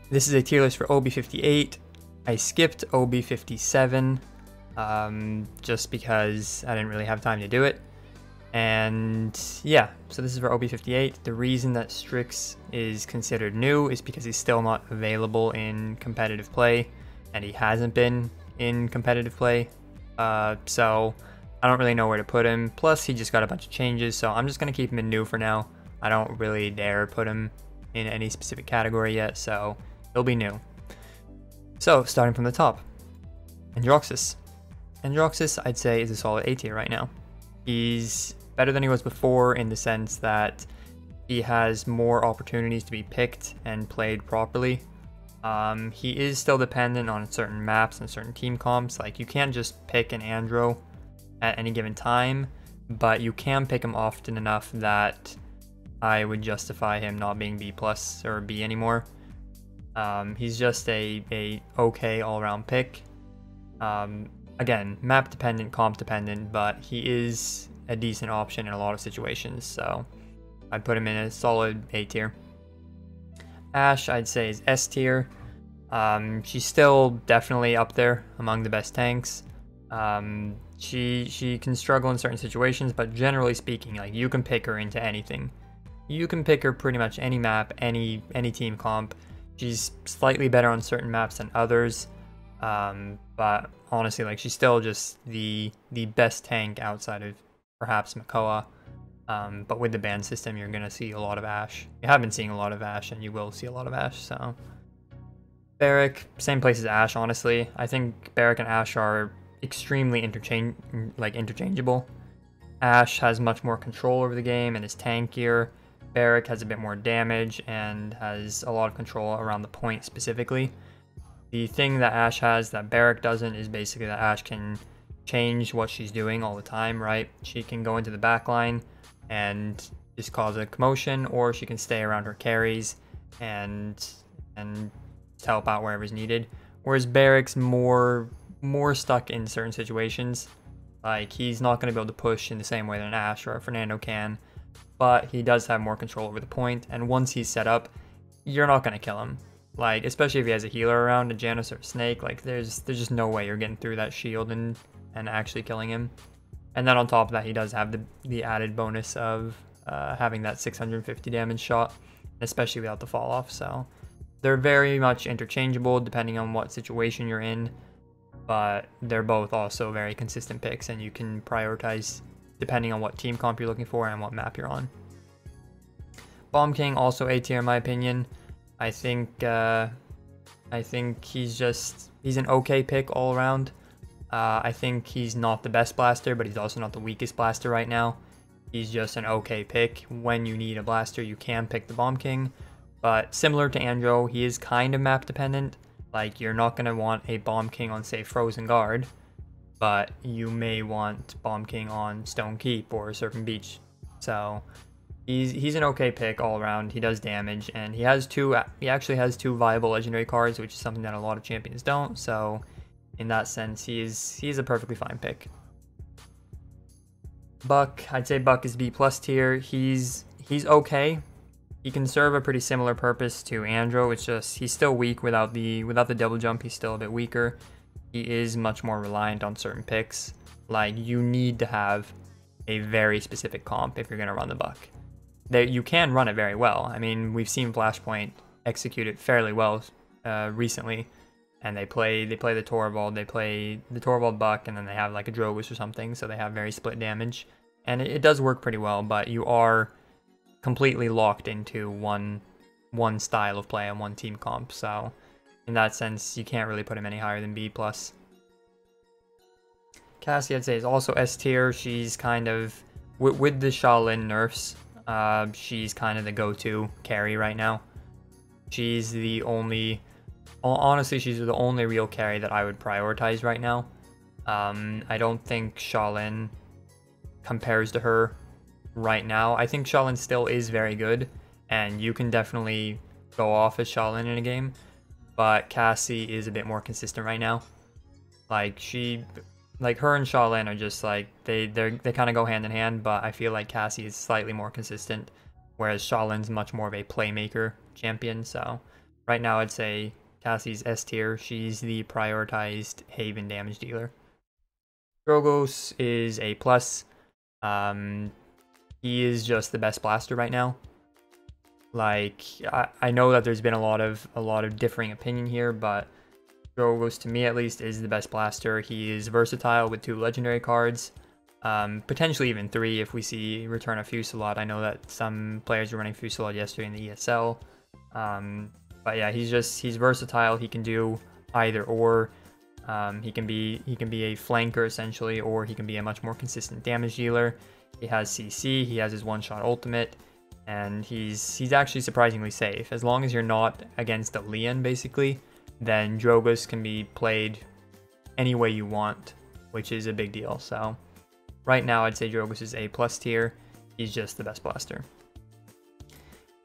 This is a tier list for OB58. I skipped OB57 just because I didn't really have time to do it. And yeah, so this is for OB58. The reason that Strix is considered new is because he's still not available in competitive play, and he hasn't been in competitive play. So I don't really know where to put him. Plus, he just got a bunch of changes, so I'm just going to keep him in new for now. I don't really dare put him in any specific category yet, so he'll be new. So, starting from the top, Androxus. Androxus, I'd say, is a solid A tier right now. He's better than he was before in the sense that he has more opportunities to be picked and played properly. He is still dependent on certain maps and certain team comps. Like, you can't just pick an Andro at any given time, but you can pick him often enough that I would justify him not being B+ or B anymore. He's just a okay all-around pick. Again, map dependent, comp dependent, but he is a decent option in a lot of situations, so I'd put him in a solid A tier. Ashe, I'd say, is S tier. She's still definitely up there among the best tanks. She can struggle in certain situations, but generally speaking, like, you can pick her into anything. You can pick her pretty much any map, any team comp. She's slightly better on certain maps than others, but honestly, like, she's still just the best tank outside of perhaps Makoa. But with the ban system, you're gonna see a lot of Ashe. You have been seeing a lot of Ashe, and you will see a lot of Ashe. So Barrack, same place as Ashe. Honestly, I think Barrack and Ashe are extremely interchangeable. Ashe has much more control over the game and is tankier. Barrack has a bit more damage and has a lot of control around the point specifically. The thing that Ashe has that Barrack doesn't is basically that Ashe can change what she's doing all the time, right? She can go into the back line and just cause a commotion, or she can stay around her carries and help out wherever is needed. Whereas Barrack's more stuck in certain situations. Like, he's not going to be able to push in the same way that an Ashe or a Fernando can, but he does have more control over the point, and once he's set up, you're not going to kill him. Like, especially if he has a healer around, a Janus or a Snake, like, there's just no way you're getting through that shield and actually killing him. And then on top of that, he does have the added bonus of having that 650 damage shot, especially without the fall off. So they're very much interchangeable depending on what situation you're in, but they're both also very consistent picks, and you can prioritize depending on what team comp you're looking for and what map you're on. Bomb King, also A tier in my opinion. I think he's an okay pick all around. I think he's not the best blaster, but he's also not the weakest blaster right now. He's just an okay pick. When you need a blaster, you can pick the Bomb King. But similar to Andro, he is kind of map dependent. Like, you're not going to want a Bomb King on, say, Frozen Guard, but you may want Bomb King on Stone Keep or Serpent Beach. So he's an okay pick all around. He does damage, and he actually has two viable legendary cards, which is something that a lot of champions don't. So in that sense, he's a perfectly fine pick. Buck, I'd say Buck is B+ tier. He's okay. He can serve a pretty similar purpose to Andro. It's just he's still weak without the double jump. He's still a bit weaker. He is much more reliant on certain picks. Like, you need to have a very specific comp if you're gonna run the Buck. You can run it very well. I mean, we've seen Flashpoint execute it fairly well recently, and they play the Torvald, they play the Torvald Buck, and then they have like a Drogus or something, so they have very split damage, and it does work pretty well. But you are completely locked into one style of play and one team comp, so in that sense, you can't really put him any higher than B+. Cassie, I'd say, is also S tier. She's kind of, with the Shaolin nerfs, she's kind of the go-to carry right now. She's the only, honestly, she's the only real carry that I would prioritize right now. I don't think Shaolin compares to her right now. I think Shaolin still is very good, and you can definitely go off as Shaolin in a game, but Cassie is a bit more consistent right now. Like, her and Shaolin are just like, they kind of go hand in hand, but I feel like Cassie is slightly more consistent, whereas Shaolin's much more of a playmaker champion. So Right now, I'd say Cassie's S tier. She's the prioritized Haven damage dealer. Drogos is A+. He is just the best blaster right now. Like, I know that there's been a lot of differing opinion here, but Drogos, to me at least, is the best blaster. He is versatile with 2 legendary cards, potentially even 3 if we see Return of Fusillade. I know that some players were running Fusillade yesterday in the ESL. But yeah, he's versatile. He can do either or. He can be a flanker essentially, or he can be a much more consistent damage dealer. He has CC, he has his one-shot ultimate, and he's actually surprisingly safe. As long as you're not against a Leon, basically, then Drogus can be played any way you want, which is a big deal. So right now, I'd say Drogus is A+ tier. He's just the best blaster.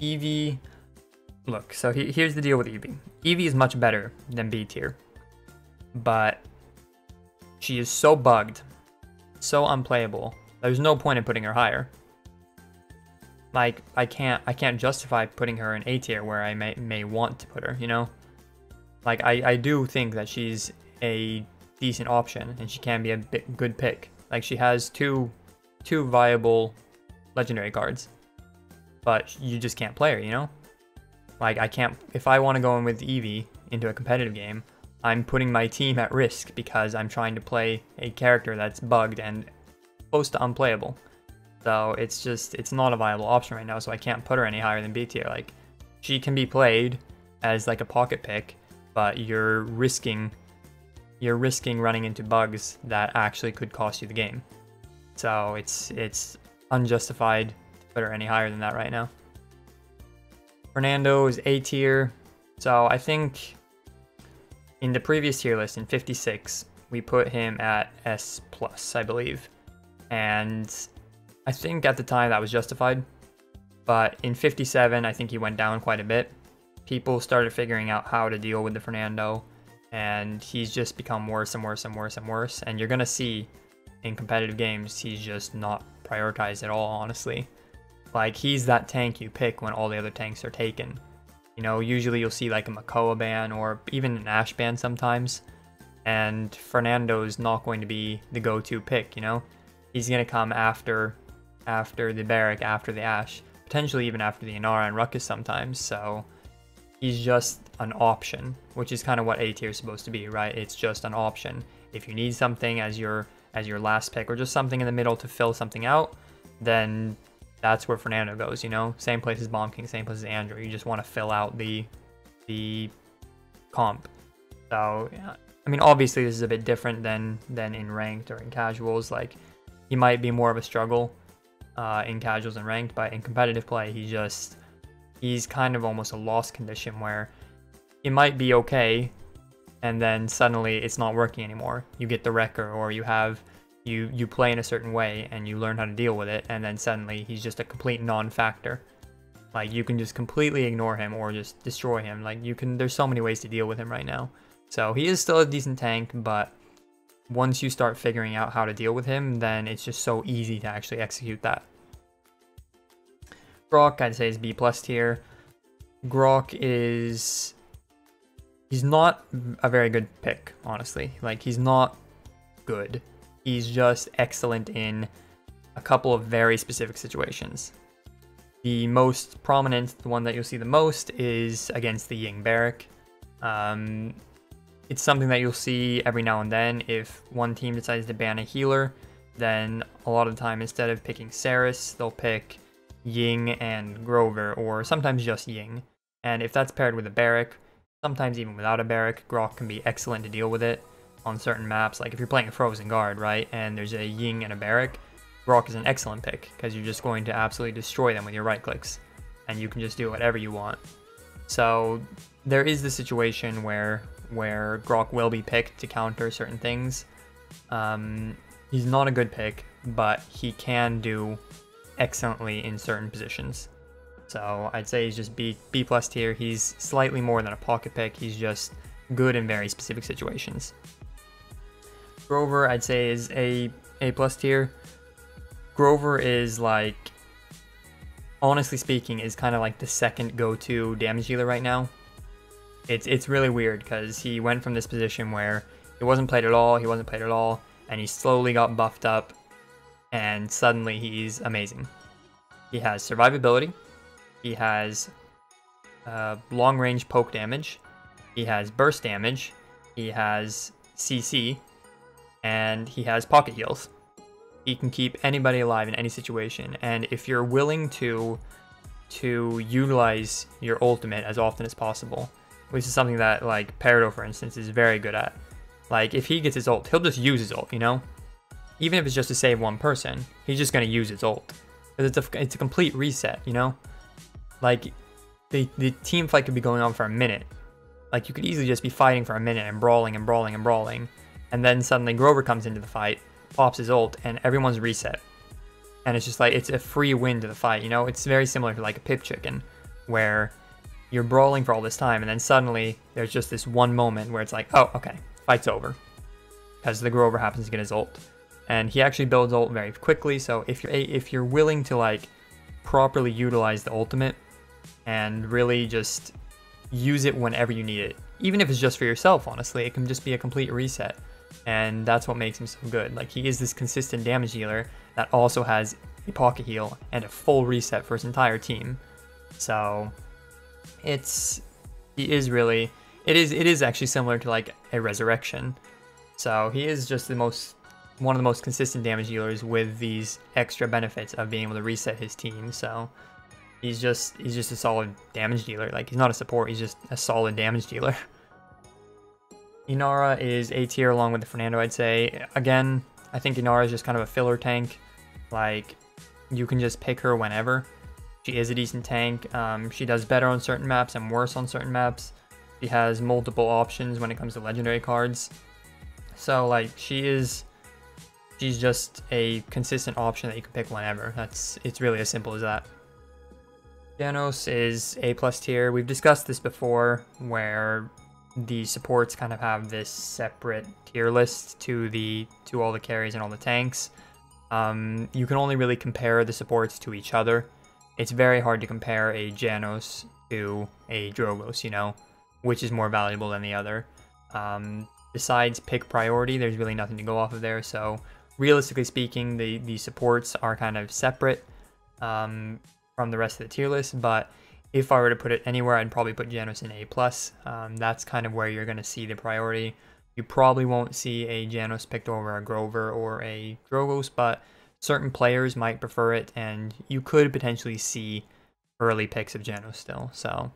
Eevee, look, so here's the deal with Eevee. Eevee is much better than B tier, but she is so bugged, so unplayable. There's no point in putting her higher. Like, I can't justify putting her in A tier where I may want to put her, you know? Like, I do think that she's a decent option, and she can be a good pick. Like, she has two viable legendary cards, but you just can't play her, you know? Like, I can't, if I want to go in with Eevee into a competitive game, I'm putting my team at risk because I'm trying to play a character that's bugged and close to unplayable. So it's not a viable option right now, so I can't put her any higher than B tier. Like, she can be played as like a pocket pick, but you're risking running into bugs that actually could cost you the game. So it's unjustified to put her any higher than that right now. Fernando is A tier. So I think in the previous tier list in 56, we put him at S+, I believe. And I think at the time that was justified. But in 57, I think he went down quite a bit. People started figuring out how to deal with the Fernando, and he's just become worse and worse and worse and worse. And you're going to see in competitive games, he's just not prioritized at all, honestly. Like, he's that tank you pick when all the other tanks are taken. You know, usually you'll see like a Makoa ban or even an Ashe ban sometimes. And Fernando's not going to be the go-to pick, you know? He's going to come after the Barrack, after the Ashe, potentially even after the Inara and Ruckus sometimes. So he's just an option, which is kind of what A tier is supposed to be, right? It's just an option. If you need something as your last pick, or just something in the middle to fill something out, then that's where Fernando goes, you know? Same place as Bomb King, same place as Andrew. You just want to fill out the comp. So, I mean, obviously this is a bit different than in ranked or in casuals. Like, he might be more of a struggle in casuals and ranked, but in competitive play, he's kind of almost a lost condition where it might be okay, and then suddenly it's not working anymore. You get the wrecker, or you play in a certain way and you learn how to deal with it, and then suddenly he's just a complete non-factor. Like, you can just completely ignore him or just destroy him. Like, there's so many ways to deal with him right now. So he is still a decent tank, but once you start figuring out how to deal with him, then it's just so easy to actually execute that. Grok, I'd say, is B+ tier. Grok he's not a very good pick, honestly. Like, he's not good. He's just excellent in a couple of very specific situations. The most prominent, the one that you'll see the most, is against the Ying Barrack. It's something that you'll see every now and then. If one team decides to ban a healer, then a lot of the time, instead of picking Saris, they'll pick Ying and Grover, or sometimes just Ying. And if that's paired with a Barrack, sometimes even without a Barrack, Grok can be excellent to deal with it on certain maps. Like if you're playing a Frozen Guard, right, and there's a Ying and a Barrack, Grok is an excellent pick, because you're just going to absolutely destroy them with your right clicks, and you can just do whatever you want. So there is the situation where Grok will be picked to counter certain things. He's not a good pick, but he can do excellently in certain positions. So I'd say he's just B+ tier. He's slightly more than a pocket pick. He's just good in very specific situations. Grover, I'd say, is A+ tier. Grover is, like, honestly speaking, is kind of like the second go-to damage dealer right now. It's really weird because he went from this position where he wasn't played at all, and he slowly got buffed up, and suddenly he's amazing. He has survivability, he has long-range poke damage, he has burst damage, he has CC, and he has pocket heals. He can keep anybody alive in any situation, and if you're willing to utilize your ultimate as often as possible, which is something that, like, Peridot, for instance, is very good at. Like, if he gets his ult, he'll just use his ult, you know? Even if it's just to save one person, he's just going to use his ult. Because it's a complete reset, you know? Like, the team fight could be going on for a minute. Like, you could easily just be fighting for a minute and brawling and brawling and brawling. And then suddenly Grover comes into the fight, pops his ult, and everyone's reset. And it's just like, it's a free win to the fight, you know? It's very similar to like a Pip Chicken, where you're brawling for all this time, and then suddenly there's just this one moment where it's like, oh, okay, fight's over. Because the Grover happens to get his ult. And he actually builds ult very quickly, so if you're willing to like properly utilize the ultimate and really just use it whenever you need it, even if it's just for yourself, honestly, it can just be a complete reset. And that's what makes him so good. Like, he is this consistent damage dealer that also has a pocket heal and a full reset for his entire team. So it is actually similar to like a resurrection. So he is just one of the most consistent damage dealers with these extra benefits of being able to reset his team. So he's just a solid damage dealer. Like, he's not a support, he's just a solid damage dealer. Inara is A tier along with the Fernando, I'd say. Again, I think Inara is just kind of a filler tank. Like, you can just pick her whenever. She is a decent tank. She does better on certain maps and worse on certain maps. She has multiple options when it comes to legendary cards. So, like, she's just a consistent option that you can pick whenever. It's really as simple as that. Janos is A+ tier. We've discussed this before, where the supports kind of have this separate tier list to all the carries and all the tanks. You can only really compare the supports to each other. It's very hard to compare a Janos to a Drogos, you know, which is more valuable than the other. Besides pick priority, there's really nothing to go off of there. So realistically speaking, the supports are kind of separate from the rest of the tier list, but if I were to put it anywhere, I'd probably put Janos in A+. That's kind of where you're going to see the priority. You probably won't see a Janos picked over a Grover or a Drogos, but certain players might prefer it, and you could potentially see early picks of Janos still. So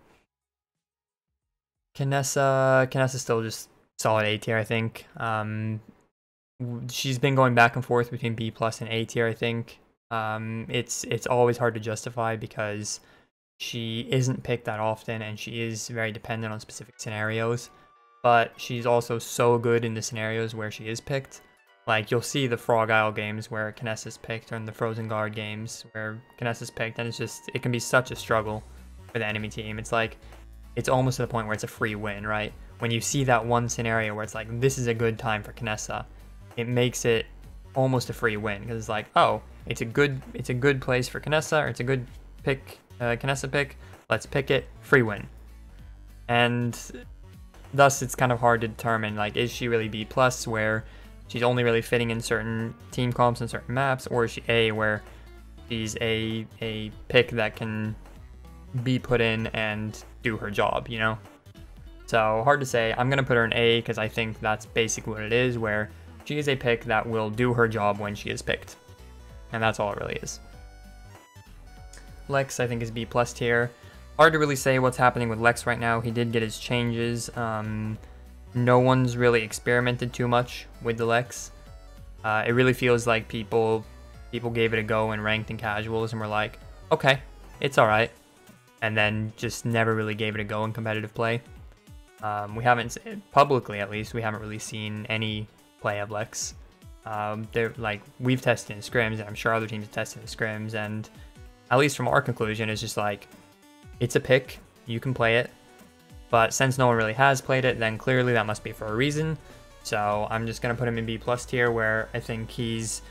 Kinessa still just solid A tier, I think. She's been going back and forth between B+ and A tier, I think. It's always hard to justify because she isn't picked that often, and she is very dependent on specific scenarios, but she's also so good in the scenarios where she is picked. Like, you'll see the Frog Isle games where Kinessa's picked, or in the Frozen Guard games where Kinessa's picked, and it can be such a struggle for the enemy team. It's like, it's almost to the point where it's a free win, right? When you see that one scenario where it's like, this is a good time for Kinessa, it makes it almost a free win, because it's like, oh, it's a good place for Kinessa, or it's a good pick, Kinessa pick, let's pick it, free win. And thus it's kind of hard to determine, like, is she really B+, where she's only really fitting in certain team comps and certain maps, or is she A, where she's a pick that can be put in and do her job, you know? So hard to say. I'm gonna put her in A because I think that's basically what it is, where she is a pick that will do her job when she is picked, and that's all it really is. Lex, I think, is B+ tier. Hard to really say what's happening with Lex right now. He did get his changes. No one's really experimented too much with the Lex. It really feels like people gave it a go in ranked and casuals and were like, okay, it's alright, and then just never really gave it a go in competitive play. We haven't, publicly at least, we haven't really seen any play of Lex. We've tested in scrims, and I'm sure other teams have tested in scrims, and at least from our conclusion, it's just like, it's a pick, you can play it, but since no one really has played it, then clearly that must be for a reason. So I'm just going to put him in B+ tier, where I think he's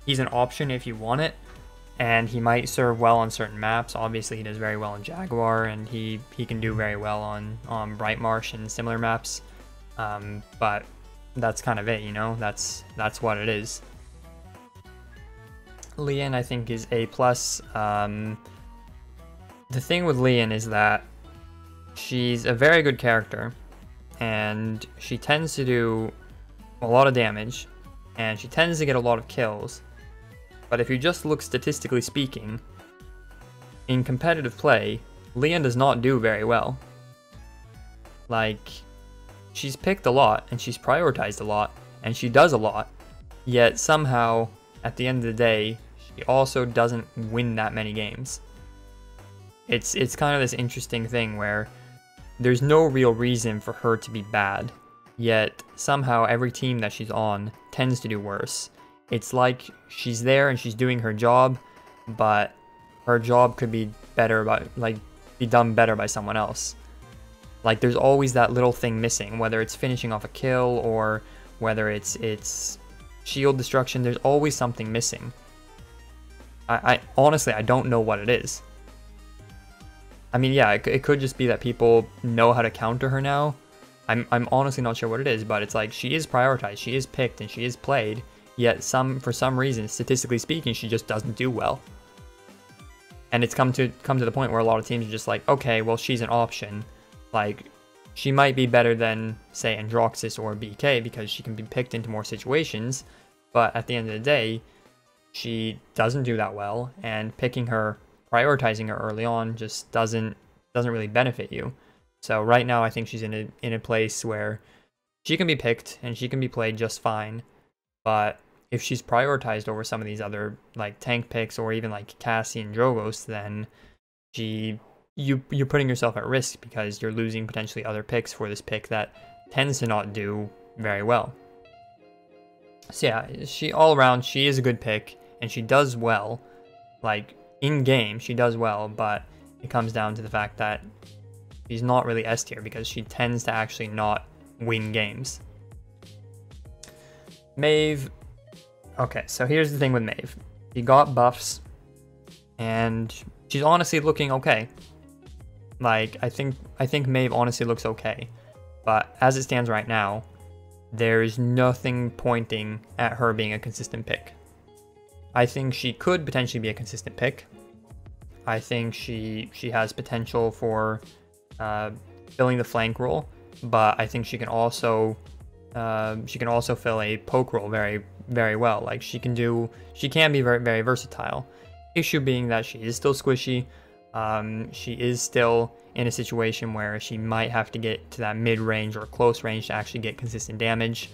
an option if you want it, and he might serve well on certain maps. Obviously, he does very well on Jaguar, and he can do very well on Bright Marsh and similar maps. But that's kind of it, you know. That's what it is. Lian, I think, is A+. The thing with Lian is that she's a very good character, and she tends to do a lot of damage, and she tends to get a lot of kills. But if you just look statistically speaking, in competitive play, Lian does not do very well. Like, she's picked a lot, and she's prioritized a lot, and she does a lot, yet somehow, at the end of the day, she also doesn't win that many games. It's kind of this interesting thing where there's no real reason for her to be bad, yet somehow every team that she's on tends to do worse. It's like she's there and she's doing her job, but her job could be better be done better by someone else. Like, there's always that little thing missing, whether it's finishing off a kill or whether it's shield destruction. There's always something missing. I honestly, I don't know what it is. I mean, yeah, it could just be that people know how to counter her now. I'm honestly not sure what it is, but it's like she is prioritized, she is picked, and she is played, yet for some reason, statistically speaking, she just doesn't do well. And it's come to the point where a lot of teams are just like, okay, well, she's an option. Like, she might be better than, say, Androxus or BK because she can be picked into more situations, but at the end of the day, she doesn't do that well, and picking her, prioritizing her early on just doesn't really benefit you. So right now I think she's in a place where she can be picked and she can be played just fine, but if she's prioritized over some of these other like tank picks or even like Cassie and Drogos, then you're putting yourself at risk because you're losing potentially other picks for this pick that tends to not do very well. So yeah, all around she is a good pick and she does well. Like, in game, she does well, but it comes down to the fact that she's not really S tier because she tends to actually not win games. Maeve. Okay, so here's the thing with Maeve. She got buffs, and she's honestly looking okay. Like, I think Maeve honestly looks okay, but as it stands right now, there's nothing pointing at her being a consistent pick. I think she could potentially be a consistent pick. I think she has potential for filling the flank role, but I think she can also fill a poke role very, very well. Like, she can be very, very versatile. Issue being that she is still squishy. She is still in a situation where she might have to get to that mid-range or close range to actually get consistent damage.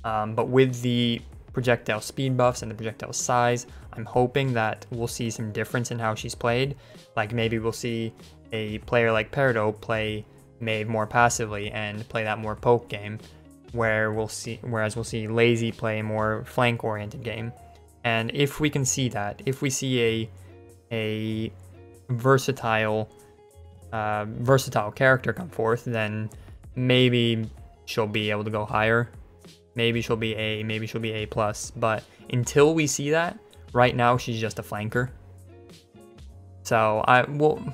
But with the projectile speed buffs and the projectile size, I'm hoping that we'll see some difference in how she's played. Like, maybe we'll see a player like Peridot play Maeve more passively and play that more poke game, whereas we'll see Lazy play a more flank-oriented game. And if we can see that, if we see a versatile character come forth, then maybe she'll be able to go higher. Maybe she'll be A, maybe she'll be A+, but until we see that, right now she's just a flanker. So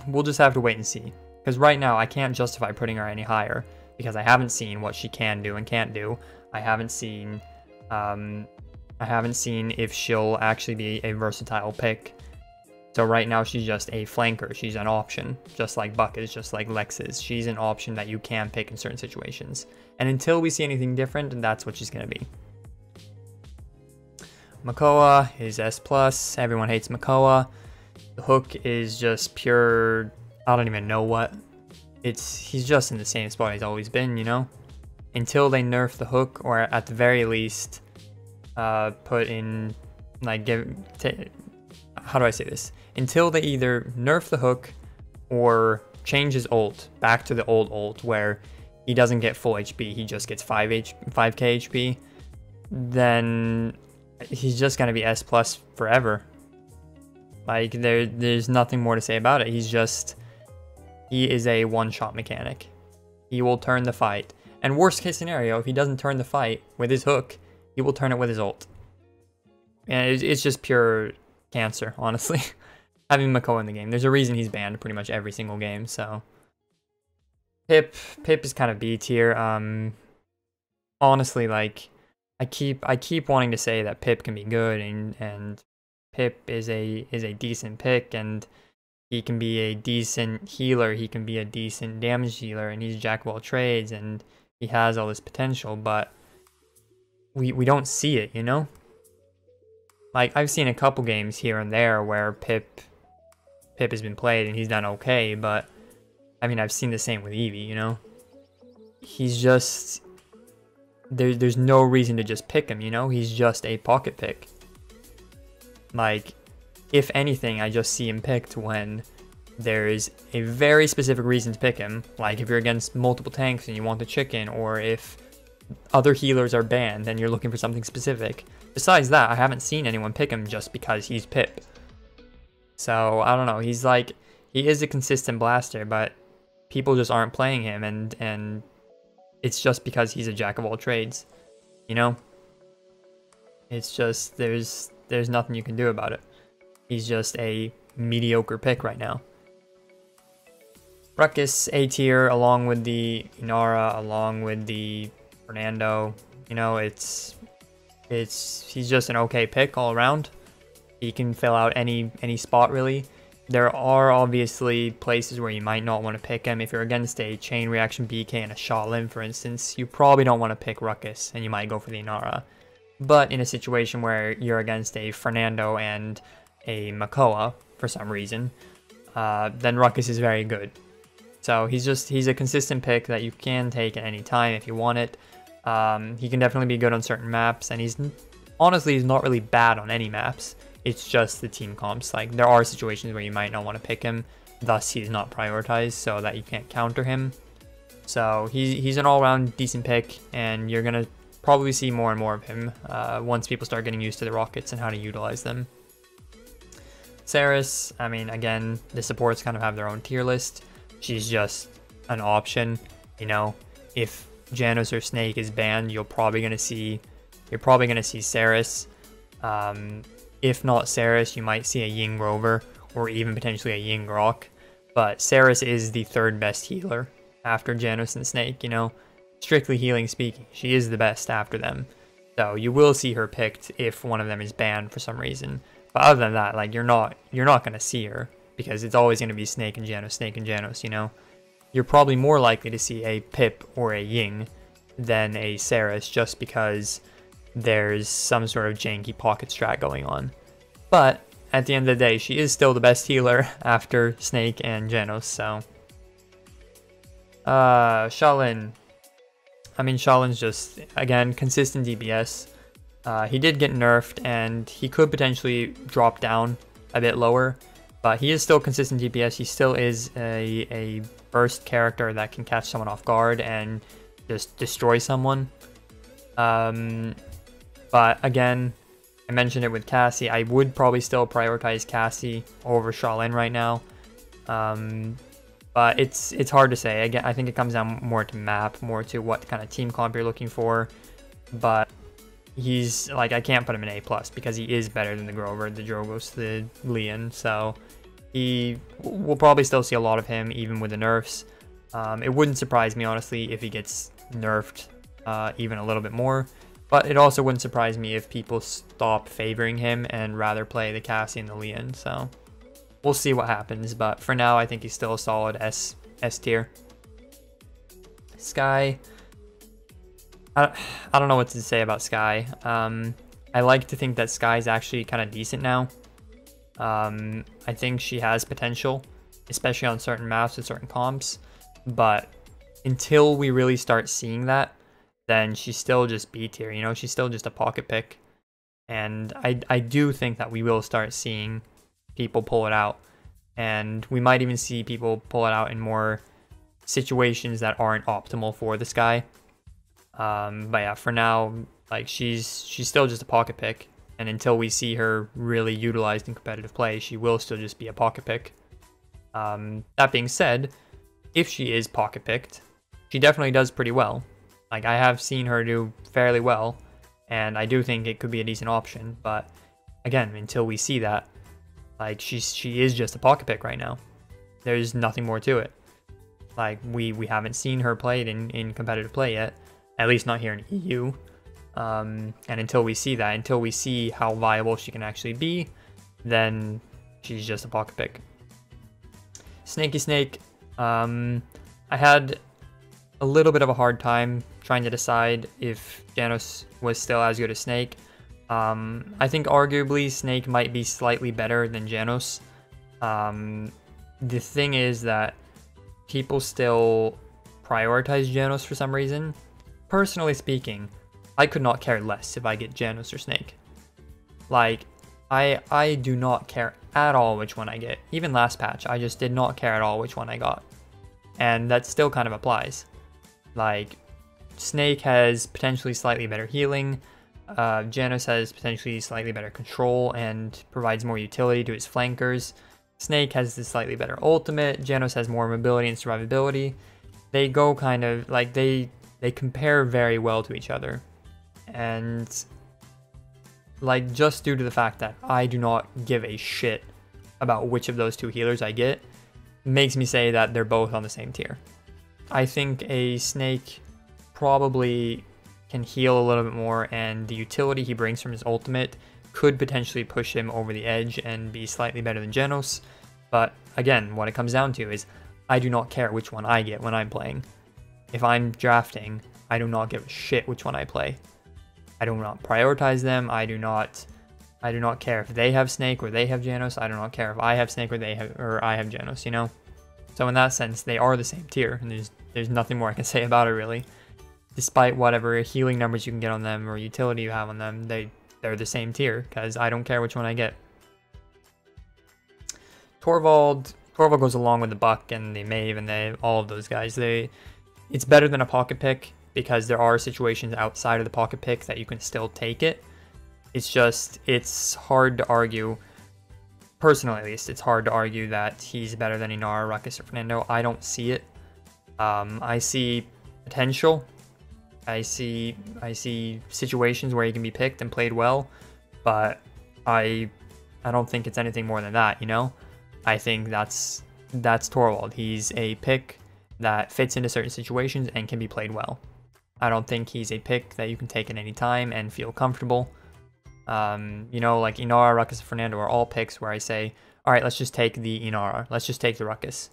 we'll just have to wait and see, because right now I can't justify putting her any higher because I haven't seen what she can do and can't do. I haven't seen if she'll actually be a versatile pick. So right now she's just a flanker. She's an option, just like Buck is, just like Lex is. She's an option that you can pick in certain situations. And until we see anything different, that's what she's going to be. Makoa is S+. Everyone hates Makoa. The hook is just pure, I don't even know what. He's just in the same spot he's always been, you know? Until they nerf the hook, or at the very least, put in, like, how do I say this? Until they either nerf the hook or change his ult back to the old ult where he doesn't get full HP, he just gets 5k HP, then he's just going to be S+ forever. Like, there's nothing more to say about it. He is a one-shot mechanic. He will turn the fight. And worst case scenario, if he doesn't turn the fight with his hook, he will turn it with his ult. And it's just pure cancer, honestly. Having Makoa in the game. There's a reason he's banned pretty much every single game, so. Pip is kind of B tier. Honestly, like, I keep wanting to say that Pip can be good, and Pip is a decent pick, and he can be a decent healer, he can be a decent damage dealer, and he's jack of all trades, and he has all this potential, but we don't see it, you know? Like, I've seen a couple games here and there where Pip has been played and he's done okay, but I mean, I've seen the same with Eevee, you know? He's just... There's no reason to just pick him, you know? He's just a pocket pick. Like, if anything, I just see him picked when there's a very specific reason to pick him. Like, if you're against multiple tanks and you want the chicken, or if other healers are banned and you're looking for something specific. Besides that, I haven't seen anyone pick him just because he's Pip. So, I don't know, he's like, he is a consistent blaster, but people just aren't playing him, and it's just because he's a jack of all trades, you know? It's just, there's nothing you can do about it. He's just a mediocre pick right now. Ruckus, A tier, along with the Inara, along with the Fernando, you know, he's just an okay pick all around. He can fill out any spot, really. There are obviously places where you might not want to pick him. If you're against a Chain Reaction BK and a Shaolin, for instance, you probably don't want to pick Ruckus, and you might go for the Inara. But in a situation where you're against a Fernando and a Makoa, for some reason, then Ruckus is very good. So he's a consistent pick that you can take at any time if you want it. He can definitely be good on certain maps, and he's not really bad on any maps. It's just the team comps. Like, there are situations where you might not want to pick him, thus he's not prioritized so that you can't counter him. So he's an all-around decent pick, and you're gonna probably see more and more of him once people start getting used to the rockets and how to utilize them. Saris, I mean, again, the supports kind of have their own tier list. She's just an option, you know. If Janus or Snake is banned, you're probably gonna see Saris. If not Saris, you might see a Ying Rover, or even potentially a Ying Grok. But Saris is the third best healer after Janus and Snake, you know. Strictly healing speaking, she is the best after them. So you will see her picked if one of them is banned for some reason. But other than that, like, you're not gonna see her, because it's always gonna be Snake and Janus, you know. You're probably more likely to see a Pip or a Ying than a Saris, just because there's some sort of janky pocket strat going on. But at the end of the day, she is still the best healer after Snake and Janus, so. Shaolin. I mean, Shaolin's just, again, consistent DPS. He did get nerfed, and he could potentially drop down a bit lower, but he is still consistent DPS. He still is a burst character that can catch someone off guard and just destroy someone. But again, I mentioned it with Cassie. I would probably still prioritize Cassie over Shaolin right now. But it's hard to say. Again, I think it comes down more to map, more to what kind of team comp you're looking for. But he's, like, I can't put him in A+, because he is better than the Grover, the Drogos, the Leon. So we'll probably still see a lot of him, even with the nerfs. It wouldn't surprise me, honestly, if he gets nerfed even a little bit more. But it also wouldn't surprise me if people stop favoring him and rather play the Cassie and the Leon. So we'll see what happens. But for now, I think he's still a solid S tier. Skye. I don't know what to say about Skye. I like to think that Skye's actually kind of decent now. I think she has potential, especially on certain maps with certain comps. But until we really start seeing that, then she's still just B tier, you know, she's still just a pocket pick. And I do think that we will start seeing people pull it out. And we might even see people pull it out in more situations that aren't optimal for this guy. But yeah, for now, like, she's still just a pocket pick. And until we see her really utilized in competitive play, she will still just be a pocket pick. That being said, if she is pocket picked, she definitely does pretty well. Like, I have seen her do fairly well, and I do think it could be a decent option, but again, until we see that, Like, she is just a pocket pick right now. There's nothing more to it. Like, we haven't seen her played in competitive play yet, at least not here in EU. And until we see that, until we see how viable she can actually be, then she's just a pocket pick. Snaky Snake, I had a little bit of a hard time trying to decide if Janos was still as good as Snake. I think arguably Snake might be slightly better than Janos. The thing is that people still prioritize Janos for some reason. Personally speaking, I could not care less if I get Janos or Snake. Like, I do not care at all which one I get. Even last patch, I just did not care at all which one I got. And that still kind of applies. Like, Snake has potentially slightly better healing. Janos has potentially slightly better control and provides more utility to his flankers. Snake has the slightly better ultimate. Janos has more mobility and survivability. They go kind of like they compare very well to each other. And like, just due to the fact that I do not give a shit about which of those two healers I get, makes me say that they're both on the same tier. I think a Snake probably can heal a little bit more, and the utility he brings from his ultimate could potentially push him over the edge and be slightly better than Janos. But again, what it comes down to is I do not care which one I get when I'm playing. If I'm drafting, I do not give a shit which one I play. I do not prioritize them. I do not care if they have Snake or they have Janos. I do not care if I have Snake or I have Janos, you know? So in that sense, they are the same tier, and there's nothing more I can say about it really. Despite whatever healing numbers you can get on them or utility you have on them, they're the same tier, because I don't care which one I get. Torvald goes along with the Buck and the Maeve and all of those guys. It's better than a pocket pick, because there are situations outside of the pocket pick that you can still take it. It's hard to argue, personally at least, it's hard to argue that he's better than Inara, Ruckus, or Fernando. I don't see it. I see potential. I see situations where he can be picked and played well, but I don't think it's anything more than that, you know? I think that's Torvald. He's a pick that fits into certain situations and can be played well. I don't think he's a pick that you can take at any time and feel comfortable. You know, like Inara, Ruckus, and Fernando are all picks where I say, all right, let's just take the Inara. Let's just take the Ruckus.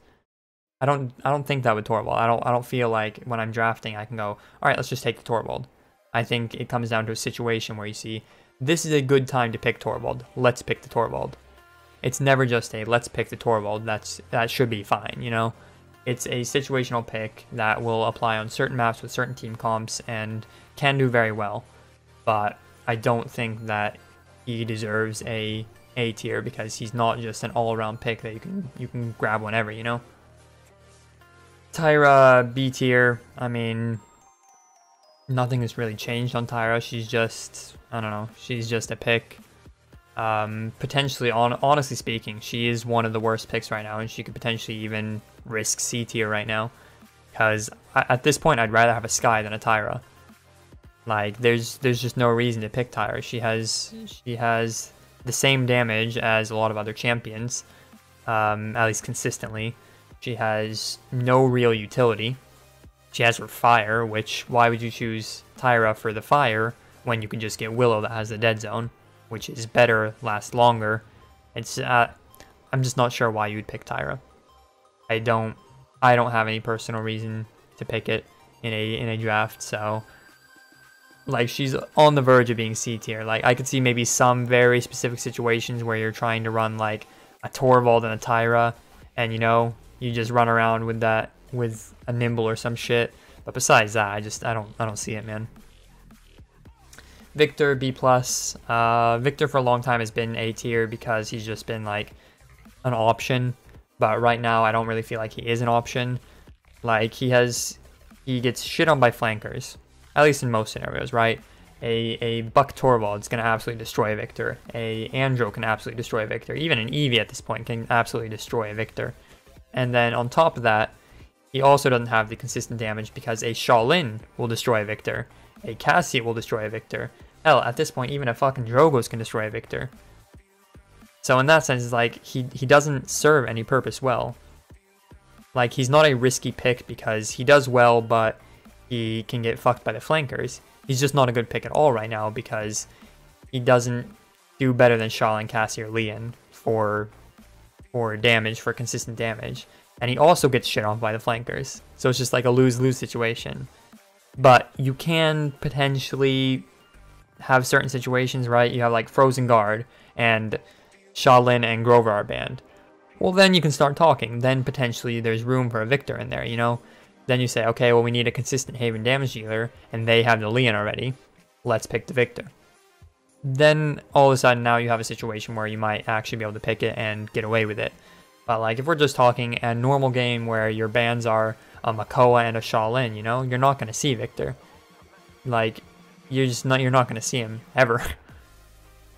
I don't think that with Torvald. I don't feel like when I'm drafting I can go, all right, let's just take the Torvald. I think it comes down to a situation where you see, this is a good time to pick Torvald. Let's pick the Torvald. It's never just a let's pick the Torvald. That should be fine, you know? It's a situational pick that will apply on certain maps with certain team comps and can do very well. But I don't think that he deserves a tier, because he's not just an all-around pick that you can grab whenever, you know? Tyra, B tier. I mean, nothing has really changed on Tyra. She's just, I don't know, she's just a pick. Potentially, honestly speaking, she is one of the worst picks right now, and she could potentially even risk C tier right now, because at this point I'd rather have a Skye than a Tyra. Like, there's just no reason to pick Tyra. She has the same damage as a lot of other champions, at least consistently. She has no real utility. She has her fire, which, why would you choose Tyra for the fire when you can just get Willow that has the dead zone, which is better, lasts longer. It's I'm just not sure why you would pick Tyra. I don't have any personal reason to pick it in a draft, so like, she's on the verge of being C tier. Like, I could see maybe some very specific situations where you're trying to run like a Torvald and a Tyra, and you know, you just run around with that with a Nimble or some shit. But besides that, I don't see it, man. Victor, B+. Victor for a long time has been A tier because he's just been like an option. But right now, I don't really feel like he is an option. Like, he gets shit on by flankers, at least in most scenarios, right? A Buck Torvald is going to absolutely destroy a Victor. A Andro can absolutely destroy a Victor. Even an Eevee at this point can absolutely destroy a Victor. And then on top of that, he also doesn't have the consistent damage because a Shaolin will destroy a Victor. A Cassie will destroy a Victor. Hell, at this point, even a fucking Drogos can destroy a Victor. So in that sense, it's like he doesn't serve any purpose well. Like, he's not a risky pick because he does well, but he can get fucked by the flankers. He's just not a good pick at all right now because he doesn't do better than Shaolin, Cassie, or Lian for damage, for consistent damage. And he also gets shit on by the flankers. So it's just like a lose-lose situation. But you can potentially have certain situations, right? You have like Frozen Guard and Shaolin and Grover are banned. Well, then you can start talking. Then potentially there's room for a Victor in there, you know? Then you say, okay, well, we need a consistent Haven damage dealer, and they have the Lian already. Let's pick the Victor. Then all of a sudden now you have a situation where you might actually be able to pick it and get away with it. But like if we're just talking a normal game where your bans are a Makoa and a Shaolin, you know, you're not going to see Victor. Like you're not going to see him ever.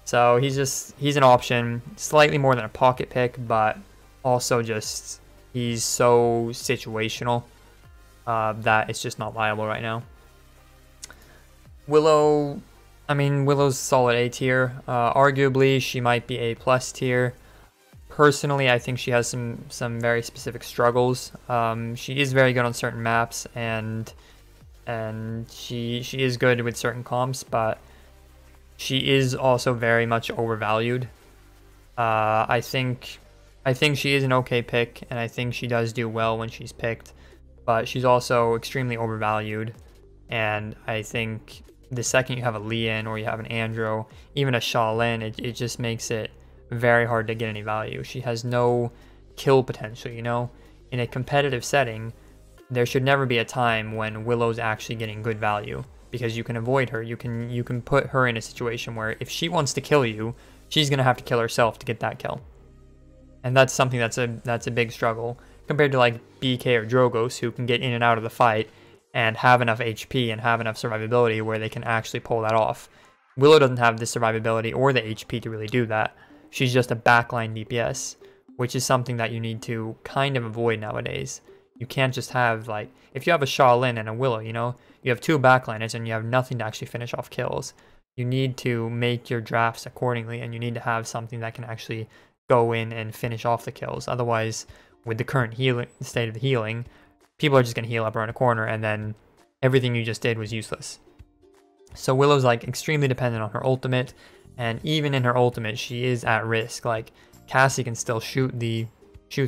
So he's an option, slightly more than a pocket pick, but also just he's so situational that it's just not viable right now. Willow, I mean, Willow's solid A tier. Arguably, she might be A+ tier. Personally, I think she has some very specific struggles. She is very good on certain maps, and she is good with certain comps, but she is also very much overvalued. I think she is an okay pick, and I think she does do well when she's picked, but she's also extremely overvalued. And I think the second you have a Lian or you have an Andro, even a Shaolin, it just makes it very hard to get any value. She has no kill potential, you know? In a competitive setting, there should never be a time when Willow's actually getting good value, because you can avoid her. You can put her in a situation where if she wants to kill you, she's going to have to kill herself to get that kill. And that's something that's a big struggle compared to like BK or Drogos, who can get in and out of the fight and have enough HP and have enough survivability where they can actually pull that off. Willow doesn't have the survivability or the HP to really do that. She's just a backline DPS, which is something that you need to kind of avoid nowadays. You can't just have, like, if you have a Shaolin and a Willow, you know, you have two backliners and you have nothing to actually finish off kills. You need to make your drafts accordingly, and you need to have something that can actually go in and finish off the kills. Otherwise, with the current state of the healing, people are just going to heal up around a corner, and then everything you just did was useless. So Willow's like extremely dependent on her ultimate, and even in her ultimate, she is at risk. Like Cassie can still shoot the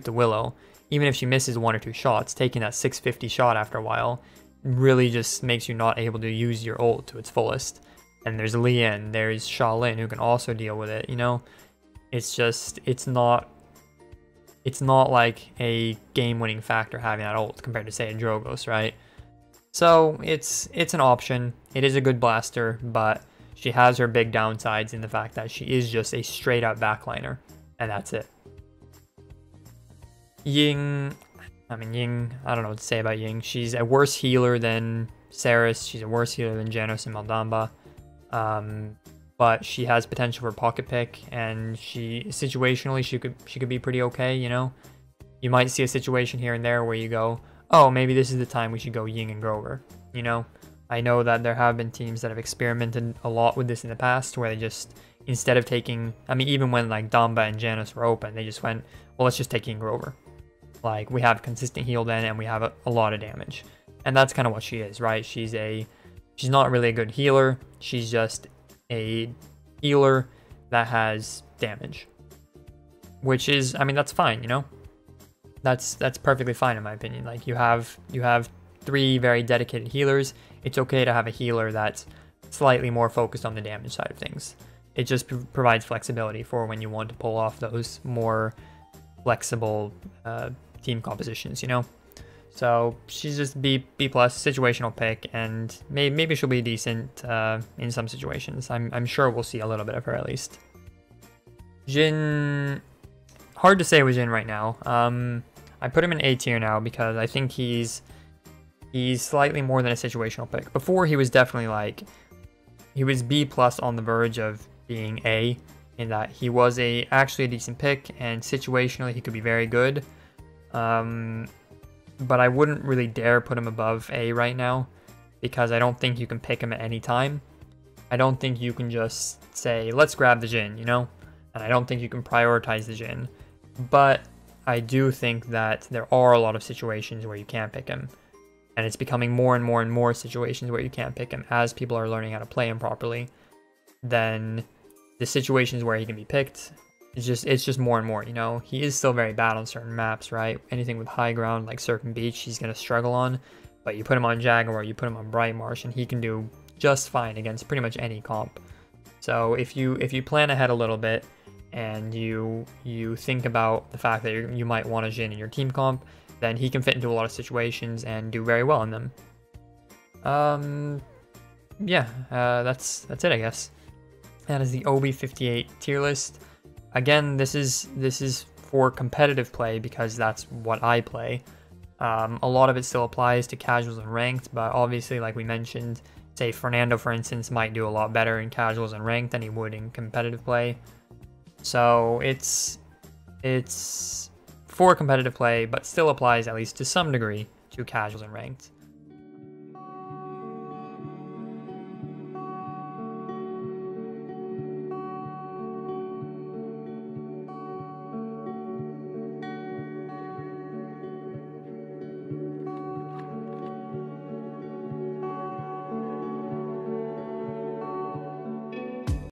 Willow, even if she misses 1 or 2 shots. Taking that 650 shot after a while really just makes you not able to use your ult to its fullest. And there's Lian, there's Shaolin who can also deal with it. You know, it's not like a game-winning factor having that ult compared to, say, a Drogos, right? So it's an option. It is a good blaster, but she has her big downsides in the fact that she is just a straight-up backliner, and that's it. Ying, I don't know what to say about Ying. She's a worse healer than Saris. She's a worse healer than Janos and Maldamba. But she has potential for pocket pick, and situationally she could be pretty okay, you know? You might see a situation here and there where you go, oh, maybe this is the time we should go Ying and Grover, you know? I know that there have been teams that have experimented a lot with this in the past, where they just, instead of taking, I mean, even when like Damba and Janos were open, they just went, well, let's just take Ying Grover. Like, we have consistent heal then, and we have a lot of damage. And that's kind of what she is, right? She's not really a good healer. She's just a healer that has damage, which is, I mean, that's fine, you know? That's perfectly fine in my opinion. Like, you have 3 very dedicated healers. It's okay to have a healer that's slightly more focused on the damage side of things. It just provides flexibility for when you want to pull off those more flexible team compositions, you know? So she's just B+ situational pick, and maybe she'll be decent in some situations. I'm sure we'll see a little bit of her at least. Jin, hard to say with Jin right now. I put him in A tier now because I think he's slightly more than a situational pick. Before he was definitely like, he was B+ on the verge of being A, in that he was actually a decent pick, and situationally he could be very good. But I wouldn't really dare put him above A right now, because I don't think you can pick him at any time. I don't think you can just say, let's grab the Jin, you know? and I don't think you can prioritize the Jhin. But I do think that there are a lot of situations where you can't pick him. And it's becoming more and more and more situations where you can't pick him as people are learning how to play him properly. Then the situations where he can be picked, it's just more and more, you know. He is still very bad on certain maps, right? Anything with high ground like Serpent Beach, he's going to struggle on. But you put him on Jaguar, you put him on Bright Marsh, and he can do just fine against pretty much any comp. So if you plan ahead a little bit and you think about the fact that you might want a Jhin in your team comp, then he can fit into a lot of situations and do very well in them. Yeah, that's it, I guess. That is the OB58 tier list. Again, this is for competitive play because that's what I play. A lot of it still applies to casuals and ranked, but obviously, like we mentioned, say Fernando, for instance, might do a lot better in casuals and ranked than he would in competitive play. So it's for competitive play, but still applies at least to some degree to casuals and ranked.